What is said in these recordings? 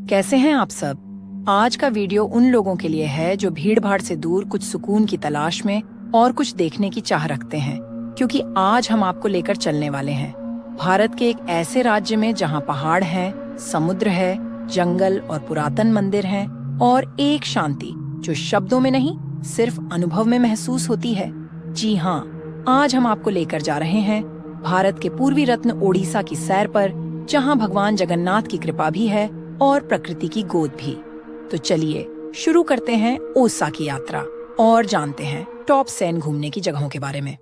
कैसे हैं आप सब। आज का वीडियो उन लोगों के लिए है जो भीड़-भाड़ से दूर कुछ सुकून की तलाश में और कुछ देखने की चाह रखते हैं, क्योंकि आज हम आपको लेकर चलने वाले हैं भारत के एक ऐसे राज्य में जहां पहाड़ हैं, समुद्र है, जंगल और पुरातन मंदिर हैं और एक शांति जो शब्दों में नहीं सिर्फ अनुभव में महसूस होती है। जी हाँ, आज हम आपको लेकर जा रहे हैं भारत के पूर्वी रत्न ओडिशा की सैर पर, जहां भगवान जगन्नाथ की कृपा भी है और प्रकृति की गोद भी। तो चलिए शुरू करते हैं ओसा की यात्रा और जानते हैं टॉप 10 घूमने की जगहों के बारे में।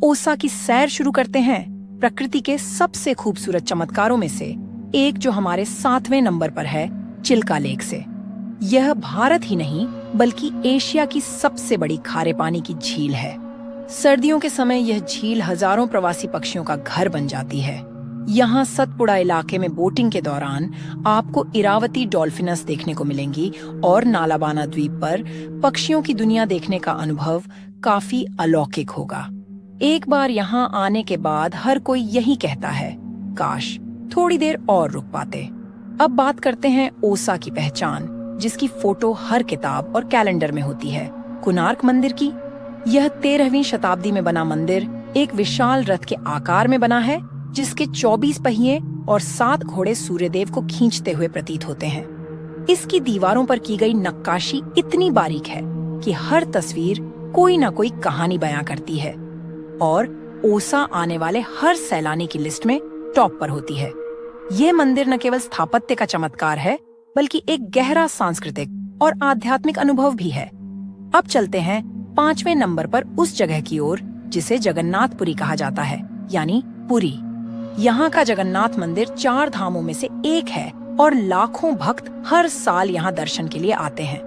ओसा की सैर शुरू करते हैं प्रकृति के सबसे खूबसूरत चमत्कारों में से एक जो हमारे 7वें नंबर पर है, चिल्का लेक से। यह भारत ही नहीं बल्कि एशिया की सबसे बड़ी खारे पानी की झील है। सर्दियों के समय यह झील हजारों प्रवासी पक्षियों का घर बन जाती है। यहाँ सतपुड़ा इलाके में बोटिंग के दौरान आपको इरावती डॉल्फिनस देखने को मिलेंगी और नालाबाना द्वीप पर पक्षियों की दुनिया देखने का अनुभव काफी अलौकिक होगा। एक बार यहाँ आने के बाद हर कोई यही कहता है, काश थोड़ी देर और रुक पाते। अब बात करते हैं ओसा की पहचान, जिसकी फोटो हर किताब और कैलेंडर में होती है, कोणार्क मंदिर की। यह 13वीं शताब्दी में बना मंदिर एक विशाल रथ के आकार में बना है, जिसके 24 पहिए और 7 घोड़े सूर्यदेव को खींचते हुए प्रतीत होते हैं। इसकी दीवारों पर की गई नक्काशी इतनी बारीक है कि हर तस्वीर कोई ना कोई कहानी बयां करती है और ओसा आने वाले हर सैलानी की लिस्ट में टॉप पर होती है। ये मंदिर न केवल स्थापत्य का चमत्कार है, बल्कि एक गहरा सांस्कृतिक और आध्यात्मिक अनुभव भी है। अब चलते हैं 5वें नंबर पर उस जगह की ओर जिसे जगन्नाथपुरी कहा जाता है, यानी पुरी। यहाँ का जगन्नाथ मंदिर 4 धामों में से एक है और लाखों भक्त हर साल यहाँ दर्शन के लिए आते हैं।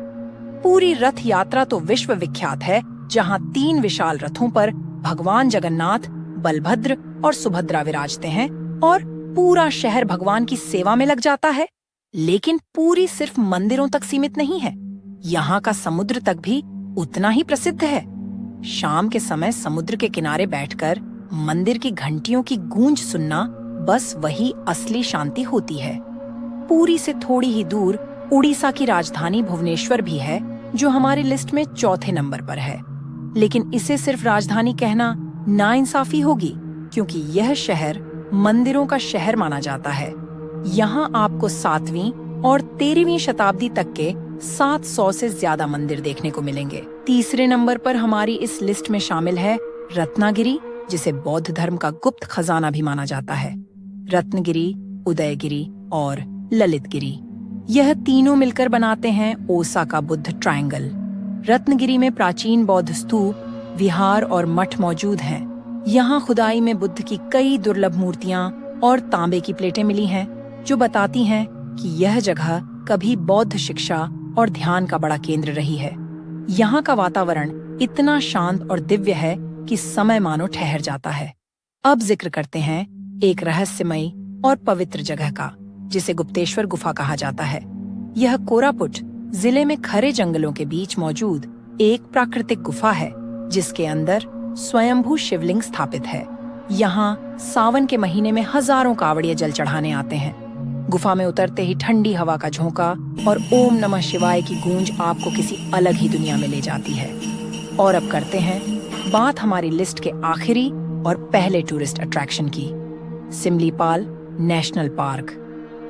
पूरी रथ यात्रा तो विश्व विख्यात है, जहाँ 3 विशाल रथों पर भगवान जगन्नाथ, बलभद्र और सुभद्रा विराजते हैं और पूरा शहर भगवान की सेवा में लग जाता है। लेकिन पूरी सिर्फ मंदिरों तक सीमित नहीं है, यहाँ का समुद्र तक भी उतना ही प्रसिद्ध है। शाम के समय समुद्र के किनारे बैठकर मंदिर की घंटियों की गूंज सुनना बस वही असली शांति होती है। पूरी से थोड़ी ही दूर उड़ीसा की राजधानी भुवनेश्वर भी है, जो हमारी लिस्ट में 4थे नंबर पर है। लेकिन इसे सिर्फ राजधानी कहना नाइंसाफी होगी, क्योंकि यह शहर मंदिरों का शहर माना जाता है। यहाँ आपको 7वीं और 13वीं शताब्दी तक के 700 से ज्यादा मंदिर देखने को मिलेंगे। तीसरे नंबर पर हमारी इस लिस्ट में शामिल है रत्नागिरी, जिसे बौद्ध धर्म का गुप्त खजाना भी माना जाता है। रत्नगिरी, उदयगिरी और ललितगिरी, यह तीनों मिलकर बनाते हैं ओसा का बुद्ध ट्रायंगल। रत्नगिरी में प्राचीन बौद्ध स्तूप, विहार और मठ मौजूद हैं। यहाँ खुदाई में बुद्ध की कई दुर्लभ मूर्तियां और तांबे की प्लेटें मिली हैं, जो बताती हैं कि यह जगह कभी बौद्ध शिक्षा और ध्यान का बड़ा केंद्र रही है। यहाँ का वातावरण इतना शांत और दिव्य है कि समय मानो ठहर जाता है। अब जिक्र करते हैं एक रहस्यमयी और पवित्र जगह का, जिसे गुप्तेश्वर गुफा कहा जाता है। यह कोरापुट जिले में खरे जंगलों के बीच मौजूद एक प्राकृतिक गुफा है, जिसके अंदर स्वयंभू शिवलिंग स्थापित है। यहाँ सावन के महीने में हजारों कावड़िए जल चढ़ाने आते हैं। गुफा में उतरते ही ठंडी हवा का झोंका और ओम नमः शिवाय की गूंज आपको किसी अलग ही दुनिया में ले जाती है। और अब करते हैं बात हमारी लिस्ट के आखिरी और पहले टूरिस्ट अट्रैक्शन की, सिमलीपाल नेशनल पार्क।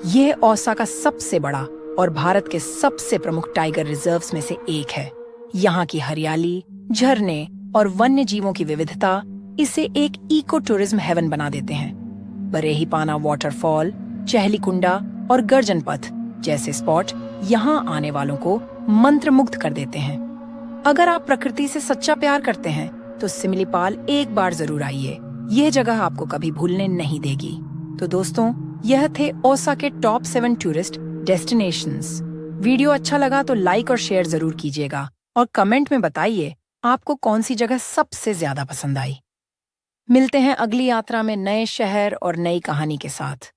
यह ओसा का सबसे बड़ा और भारत के सबसे प्रमुख टाइगर रिजर्व्स में से एक है। यहाँ की हरियाली, झरने और वन्य जीवों की विविधता इसे एक इको टूरिज्म हेवन बना देते हैं। बरेहीपाना वाटरफॉल, चहलीकुंडा और गर्जन पथ जैसे स्पॉट यहाँ आने वालों को मंत्रमुग्ध कर देते हैं। अगर आप प्रकृति से सच्चा प्यार करते हैं तो सिमलीपाल एक बार जरूर आइए। यह जगह आपको कभी भूलने नहीं देगी। तो दोस्तों, यह थे ओसा के टॉप 7 टूरिस्ट डेस्टिनेशंस। वीडियो अच्छा लगा तो लाइक और शेयर जरूर कीजिएगा और कमेंट में बताइए आपको कौन सी जगह सबसे ज्यादा पसंद आई। मिलते हैं अगली यात्रा में नए शहर और नई कहानी के साथ।